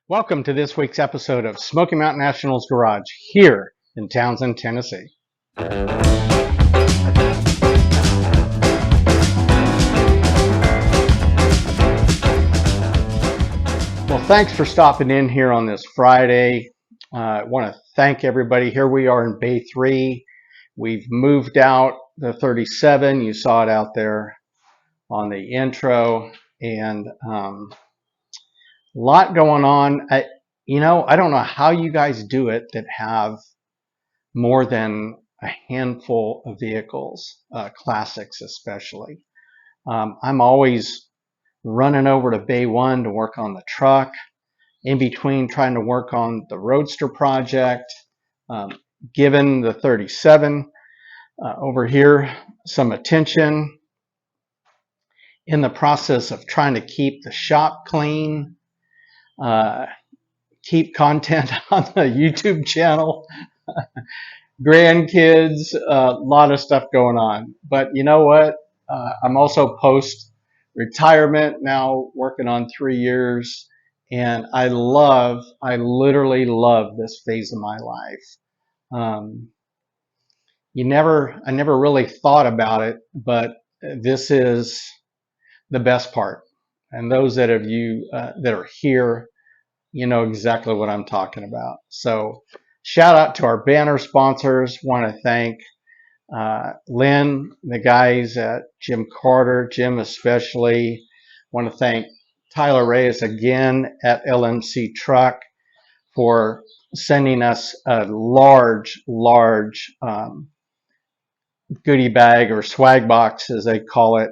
Welcome to this week's episode of Smoky Mountain Nationals Garage here in Townsend, Tennessee. Well, thanks for stopping in here on this Friday. I want to thank everybody. Here we are in Bay 3. We've moved out the 37. You saw it out there on the intro. And a lot going on. I don't know how you guys do it that have more than a handful of vehicles, classics especially. I'm always running over to Bay 1 to work on the truck, in between trying to work on the Roadster project, given the 37 over here some attention in the process of trying to keep the shop clean, keep content on the YouTube channel, grandkids, a lot of stuff going on. But you know what? I'm also post-retirement now, working on 3 years, and I literally love this phase of my life. I never really thought about it, but this is the best part. And those that are here, you know exactly what I'm talking about. So shout out to our banner sponsors. Want to thank Lynn, the guys at Jim Carter, Jim especially. Want to thank Tyler Reyes again at LMC Truck for sending us a large goodie bag or swag box, as they call it.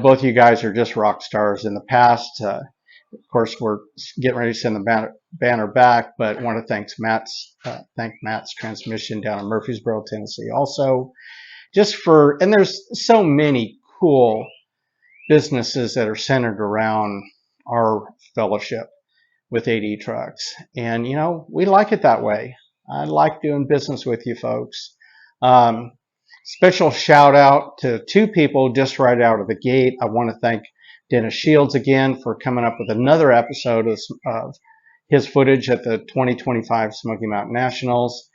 Both of you guys are just rock stars in the past. Of course, we're getting ready to send the banner back, but want to thank Matt's Transmission down in Murfreesboro, Tennessee. Also, and there's so many cool businesses that are centered around our fellowship with AD Trucks, and we like it that way. I like doing business with you folks. Special shout out to two people just right out of the gate. I want to thank Dennis Shields again for coming up with another episode of his footage at the 2025 Smoky Mountain Nationals.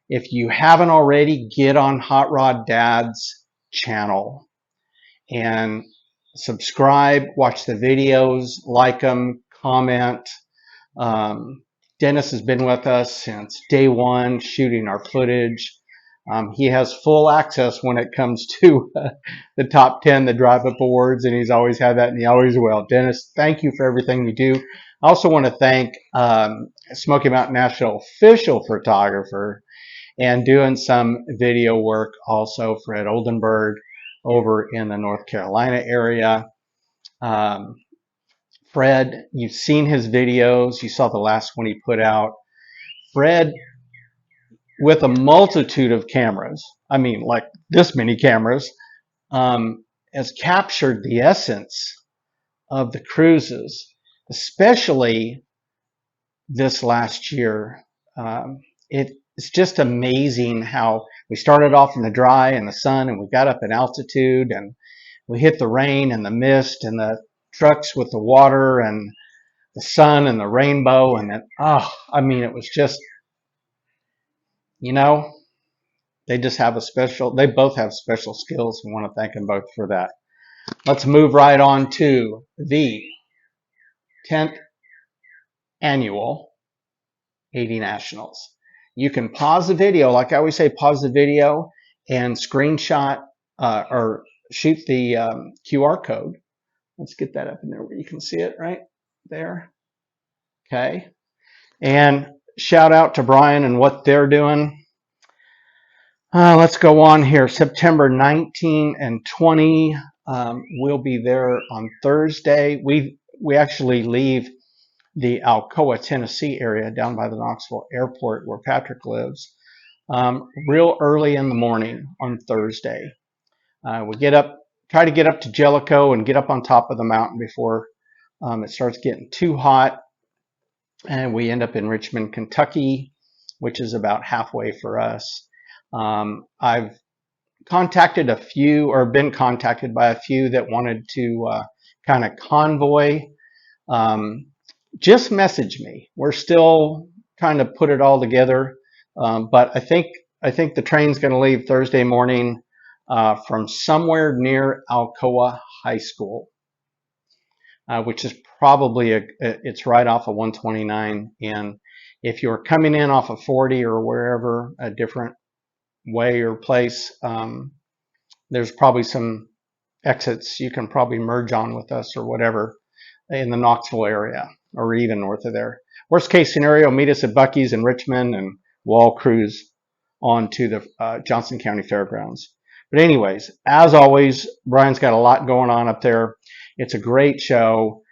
If you haven't already, get on Hot Rod Dad's channel and subscribe, watch the videos, like them, comment. Dennis has been with us since day one, shooting our footage. He has full access when it comes to the top 10, the drive-up awards, and he's always had that, and he always will. Dennis, thank you for everything you do. I also want to thank Smoky Mountain National official photographer and doing some video work also, Fred Oldenburg, over in the North Carolina area. Fred, you've seen his videos. You saw the last one he put out. Fred, with a multitude of cameras, I mean, like this many cameras, has captured the essence of the cruises, especially this last year. It's just amazing how we started off in the dry and the sun, and we got up in altitude, and we hit the rain and the mist and the trucks with the water and the sun and the rainbow, and then, it was just, they both have special skills. We want to thank them both for that. Let's move right on to the 10th annual AD Nationals. You can pause the video, like I always say, pause the video and screenshot or shoot the QR code. Let's get that up in there where you can see it right there. Okay. And shout out to Brian and what they're doing. Let's go on here. September 19 and 20. We'll be there on Thursday. We actually leave the Alcoa, Tennessee area down by the Knoxville airport where Patrick lives real early in the morning on Thursday. We try to get up to Jellicoe and get up on top of the mountain before it starts getting too hot. And we end up in Richmond, Kentucky, which is about halfway for us. I've contacted a few, or been contacted by a few that wanted to kind of convoy just message me. We're still trying to put it all together, but I think the train's going to leave Thursday morning from somewhere near Alcoa High School, which is probably it's right off of 129. And if you're coming in off of 40 or wherever, a different way or place, there's probably some exits you can probably merge on with us or whatever in the Knoxville area or even north of there. Worst case scenario, meet us at Buc-ee's in Richmond and we'll all cruise on to the Johnson County Fairgrounds. But anyways, as always, Brian's got a lot going on up there. It's a great show.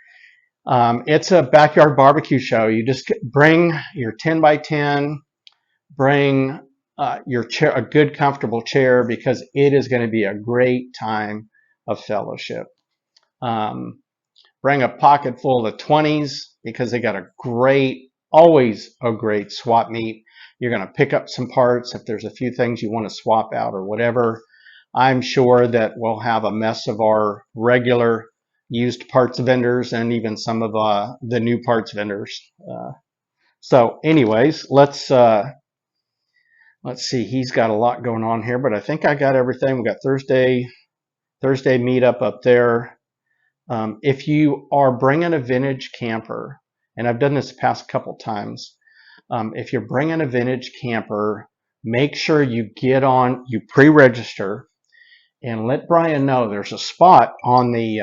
It's a backyard barbecue show. You just bring your 10 by 10, bring your chair, a good comfortable chair, because it is going to be a great time of fellowship. Bring a pocket full of 20s because they got always a great swap meet. You're going to pick up some parts if there's a few things you want to swap out or whatever. I'm sure that we'll have a mess of our regular used parts vendors and even some of the new parts vendors. So anyways, let's see. He's got a lot going on here, but I think I got everything. We got Thursday meetup up there. If you are bringing a vintage camper, and I've done this the past couple times, if you're bringing a vintage camper, make sure you you pre-register and let Brian know there's a spot on the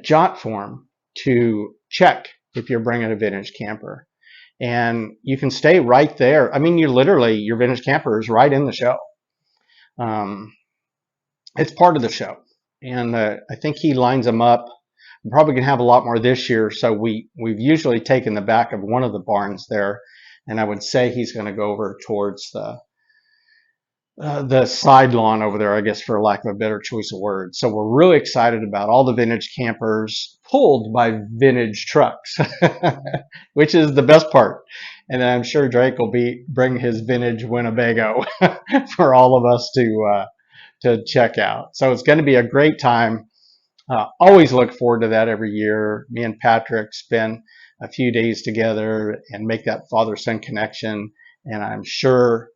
jot form to check if you're bringing a vintage camper. And you can stay right there. I mean, your vintage camper is right in the show. It's part of the show. And I think he lines them up. We're probably going to have a lot more this year. So we've usually taken the back of one of the barns there. And I would say he's going to go over towards the side lawn over there, I guess, for lack of a better choice of words. So we're really excited about all the vintage campers pulled by vintage trucks, which is the best part. And I'm sure Drake will bring his vintage Winnebago for all of us to check out. So it's going to be a great time. Always look forward to that every year. Me and Patrick spend a few days together and make that father-son connection. And I'm sure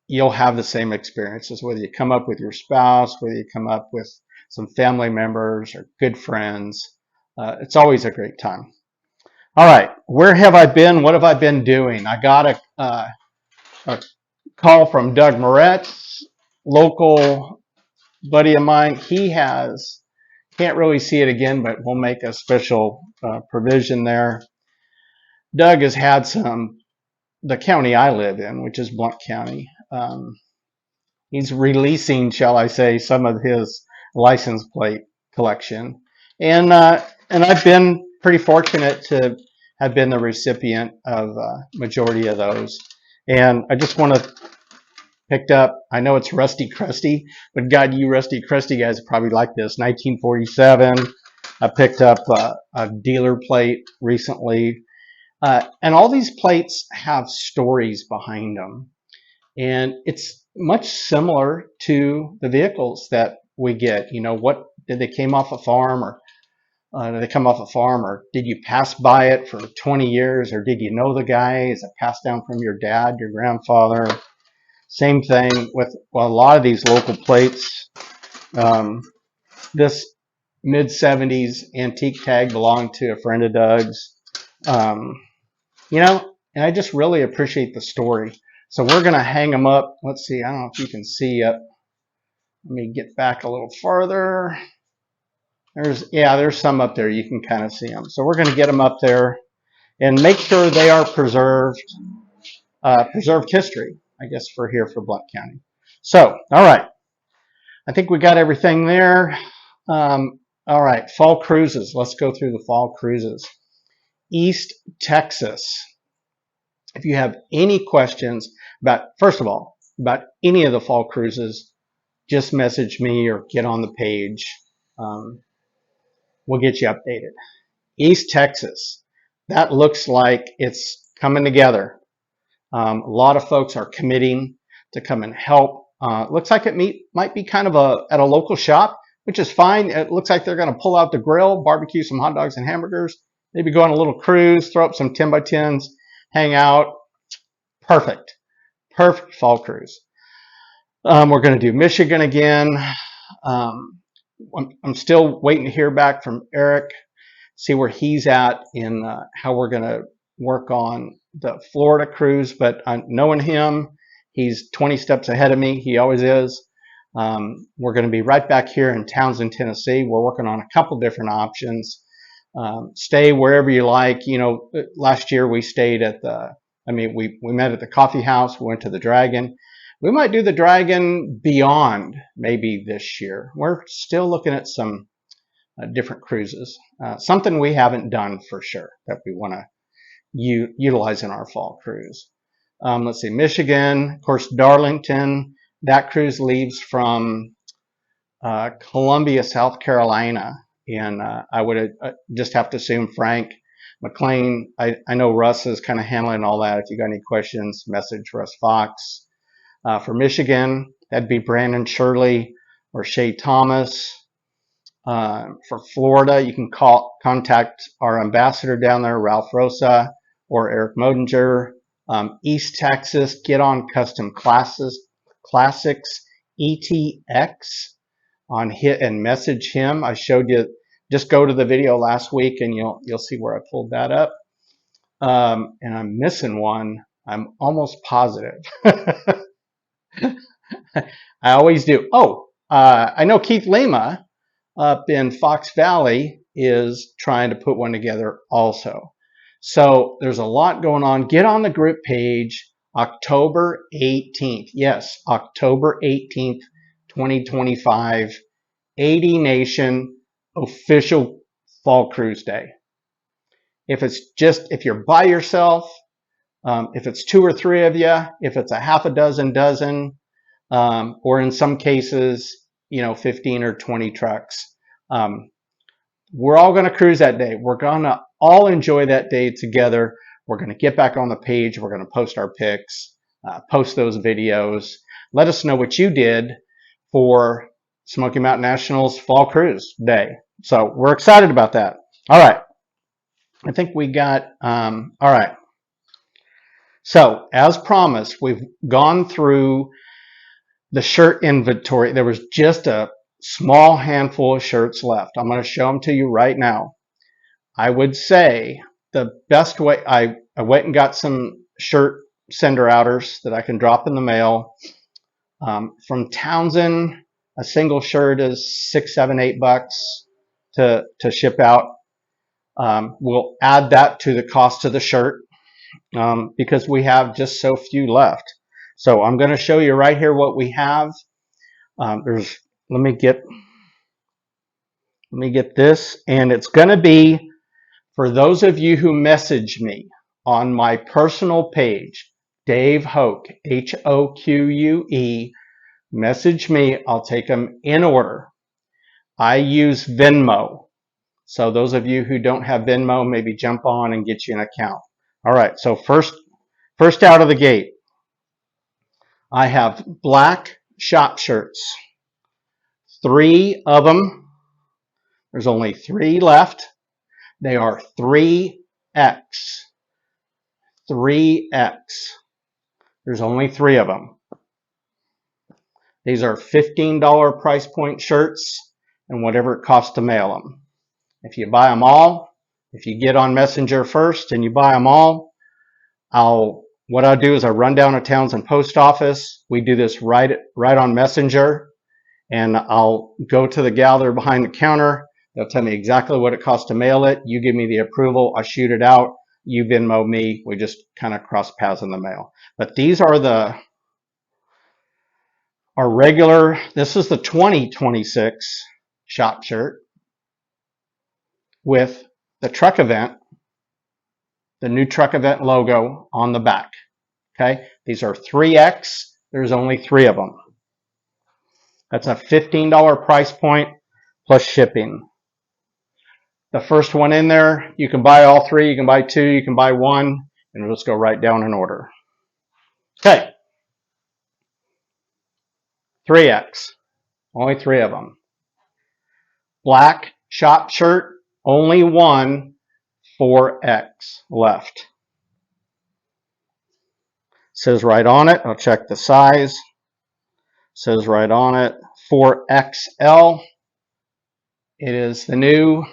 you'll have the same experiences, whether you come up with your spouse, whether you come up with some family members or good friends. It's always a great time. All right, where have I been? What have I been doing? I got a call from Doug Moretz, local buddy of mine. Can't really see it again, but we'll make a special provision there. Doug has had the county I live in, which is Blount County. He's releasing, shall I say, some of his license plate collection, and I've been pretty fortunate to have been the recipient of majority of those. And I just want to picked up. I know it's rusty crusty, but God, you rusty crusty guys probably like this. 1947. I picked up a dealer plate recently. And all these plates have stories behind them. And it's much similar to the vehicles that we get. You know, what did they came off a farm, or did they come off a farm, or did you pass by it for 20 years, or did you know the guy? Is it passed down from your dad, your grandfather? Same thing with a lot of these local plates. This mid-70s antique tag belonged to a friend of Doug's. You know, and I just really appreciate the story. So we're going to hang them up. Let's see. I don't know if you can see it. Let me get back a little farther. There's some up there. You can kind of see them. So we're going to get them up there and make sure they are preserved history, I guess, for Blount County. So, all right. I think we got everything there. All right. Fall cruises. Let's go through the fall cruises. East Texas. If you have any questions first of all, about any of the fall cruises, just message me or get on the page. We'll get you updated. East Texas. That looks like it's coming together. A lot of folks are committing to come and help. Looks like it might be kind of at a local shop, which is fine. It looks like they're going to pull out the grill, barbecue some hot dogs and hamburgers, maybe go on a little cruise, throw up some 10x10s, hang out. Perfect. Perfect fall cruise. We're going to do Michigan again. I'm still waiting to hear back from Eric, see where he's at in how we're going to work on the Florida cruise. But knowing him, he's 20 steps ahead of me. He always is. We're going to be right back here in Townsend, Tennessee. We're working on a couple different options. Stay wherever you like. You know, last year we stayed at we met at the coffee house. We went to the Dragon. We might do the Dragon Beyond maybe this year. We're still looking at some different cruises. Something we haven't done for sure that we want to utilize in our fall cruise. Let's see, Michigan, of course, Darlington. That cruise leaves from Columbia, South Carolina. And I would just have to assume Frank McLean. I know Russ is kind of handling all that. If you got any questions, message Russ Fox. For Michigan, that'd be Brandon Shirley or Shay Thomas. For Florida, you can contact our ambassador down there, Ralph Rosa, or Eric Modinger. East Texas, get on Custom Classics ETX on hit and message him. I showed you. Just go to the video last week and you'll see where I pulled that up. And I'm missing one. I'm almost positive. I always do. I know Keith Lima up in Fox Valley is trying to put one together also. So there's a lot going on. Get on the group page October 18th. Yes, October 18th, 2025. AD Nation official fall cruise day. If you're by yourself, if it's 2 or 3 of you, if it's a half a dozen, or in some cases, 15 or 20 trucks, we're all going to cruise that day. We're going to all enjoy that day together. We're going to get back on the page. We're going to post our pics, post those videos. Let us know what you did for Smoky Mountain National's Fall Cruise Day. So we're excited about that. All right. I think we got, all right. So as promised, we've gone through the shirt inventory. There was just a small handful of shirts left. I'm going to show them to you right now. I would say the best way, I went and got some shirt sender outers that I can drop in the mail. From Townsend, a single shirt is $6, $7, $8 to ship out. We'll add that to the cost of the shirt because we have just so few left. So I'm going to show you right here what we have. Let me get this, and it's going to be for those of you who message me on my personal page, Dave Hoque, Hoque. Message me. I'll take them in order. I use Venmo. So those of you who don't have Venmo, maybe jump on and get you an account. All right. So first out of the gate, I have black shop shirts. 3 of them. There's only 3 left. They are 3X. 3X. There's only 3 of them. These are $15 price point shirts and whatever it costs to mail them. If you buy them all, if you get on Messenger first and you buy them all, what I'll do is I run down to Townsend Post Office. We do this right on Messenger, and I'll go to the gal there behind the counter. They'll tell me exactly what it costs to mail it. You give me the approval. I shoot it out. You Venmo me. We just kind of cross paths in the mail. But these are our regular. This is the 2026 shop shirt with the truck event, the new truck event logo on the back. Okay, these are 3X. There's only 3 of them. That's a $15 price point plus shipping. The first one in there, you can buy all 3, you can buy 2, you can buy 1, and we'll just go right down in order. Okay, 3X, only 3 of them. Black shop shirt, only one 4X left. Says right on it, I'll check the size. Says right on it, 4XL. It is the new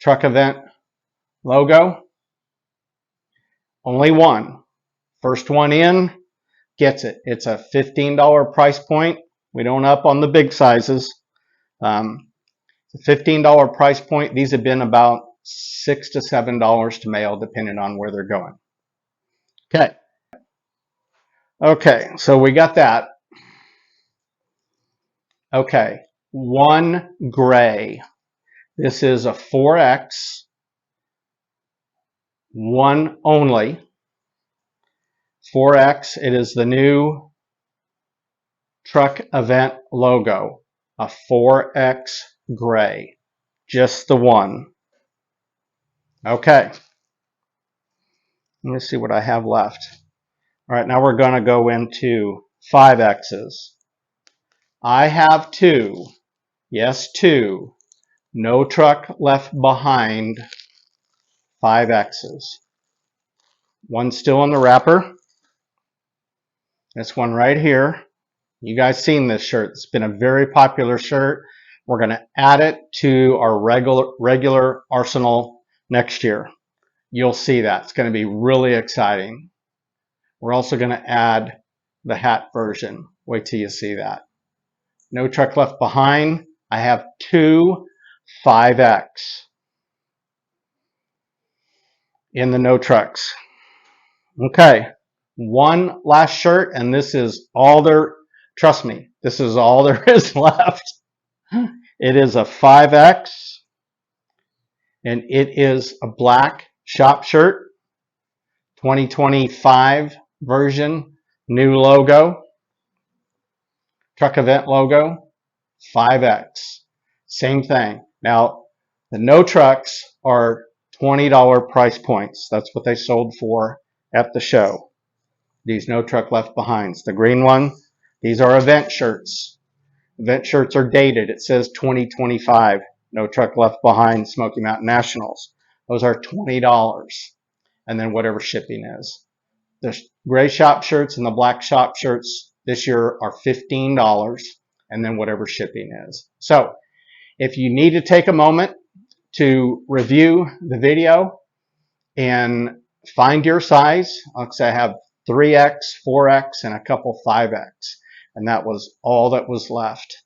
truck event logo. Only one. First one in gets it. It's a $15 price point. We don't up on the big sizes. It's a $15 price point. These have been about $6 to $7 to mail, depending on where they're going. Okay, so we got that. Okay, one gray. This is a 4X, one only. 4X, it is the new truck event logo, a 4X gray, just the one. Okay, let me see what I have left. All right, now we're going to go into 5Xs. I have two, yes, two, no truck left behind 5Xs. One still in the wrapper. This one right here. You guys seen this shirt. It's been a very popular shirt. We're going to add it to our regular arsenal next year. You'll see that. It's going to be really exciting. We're also going to add the hat version. Wait till you see that. No truck left behind. I have two 5X in the no trucks. Okay, one last shirt, and this is all there, trust me, this is all there is left. It is a 5X, and it is a black shop shirt, 2025 version, new logo, truck event logo, 5X, same thing. Now, the no trucks are $20 price points. That's what they sold for at the show. These no truck left behinds. The green one, these are event shirts. Event shirts are dated. It says 2025. No truck left behind, Smoky Mountain Nationals. Those are $20. And then whatever shipping is. The gray shop shirts and the black shop shirts this year are $15. And then whatever shipping is. So if you need to take a moment to review the video and find your size, like I say, I have 3X, 4X, and a couple 5X. And that was all that was left.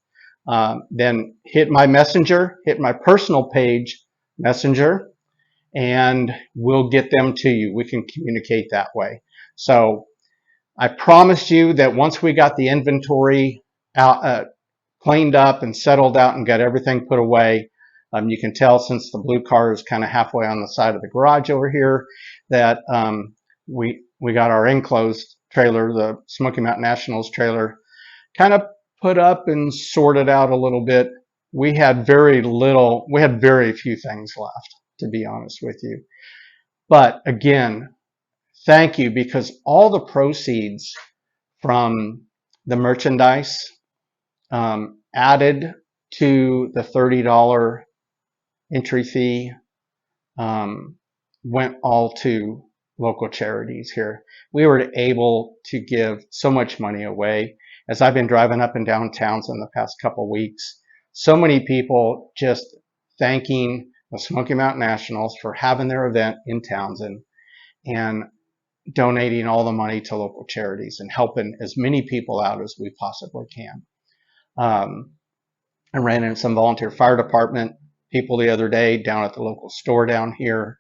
Then hit my messenger, hit my personal page messenger, and we'll get them to you. We can communicate that way. So I promised you that once we got the inventory out, cleaned up and settled out and got everything put away, you can tell since the blue car is kind of halfway on the side of the garage over here that we got our enclosed trailer, the Smoky Mountain Nationals trailer, kind of put up and sorted out a little bit. We had very few things left, to be honest with you. But again, thank you, because all the proceeds from the merchandise added to the $30 entry fee went all to local charities here. We were able to give so much money away. As I've been driving up and down Townsend the past couple weeks, so many people just thanking the Smoky Mountain Nationals for having their event in Townsend and donating all the money to local charities and helping as many people out as we possibly can. I ran into some volunteer fire department people the other day down at the local store down here,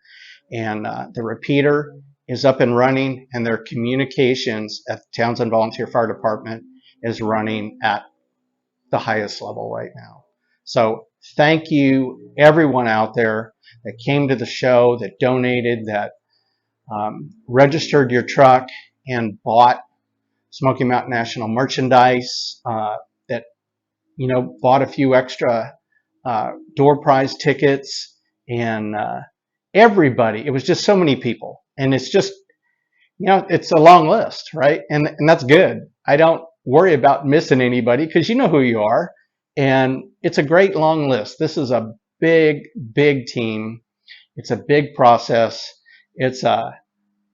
and the repeater is up and running, and their communications at the Townsend Volunteer Fire Department is running at the highest level right now. So thank you everyone out there that came to the show, that donated, that registered your truck and bought Smoky Mountain National merchandise, that bought a few extra door prize tickets, and everybody. It was just so many people, and it's just it's a long list, right? And that's good. I don't worry about missing anybody because you know who you are. And it's a great long list. This is a big, big team. It's a big process. It's a,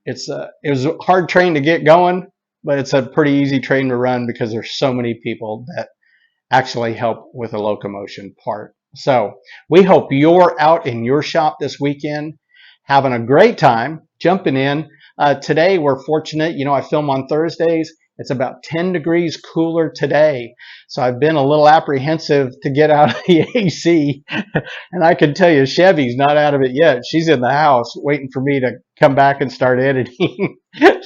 it was a hard train to get going, but it's a pretty easy train to run because there's so many people that actually help with the locomotion part. So we hope you're out in your shop this weekend, having a great time, jumping in. Today we're fortunate, I film on Thursdays. It's about 10 degrees cooler today. So I've been a little apprehensive to get out of the AC. And I can tell you, Chevy's not out of it yet. She's in the house waiting for me to come back and start editing.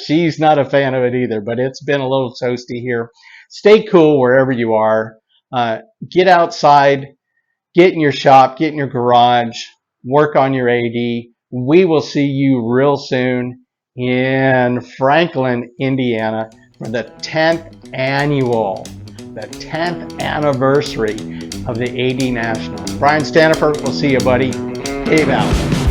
She's not a fan of it either, but it's been a little toasty here. Stay cool wherever you are. Get outside, get in your shop, get in your garage, work on your AD. We will see you real soon in Franklin, Indiana for the 10th anniversary of the AD Nationals. Brian Stanifer, we'll see you, buddy. Dave out.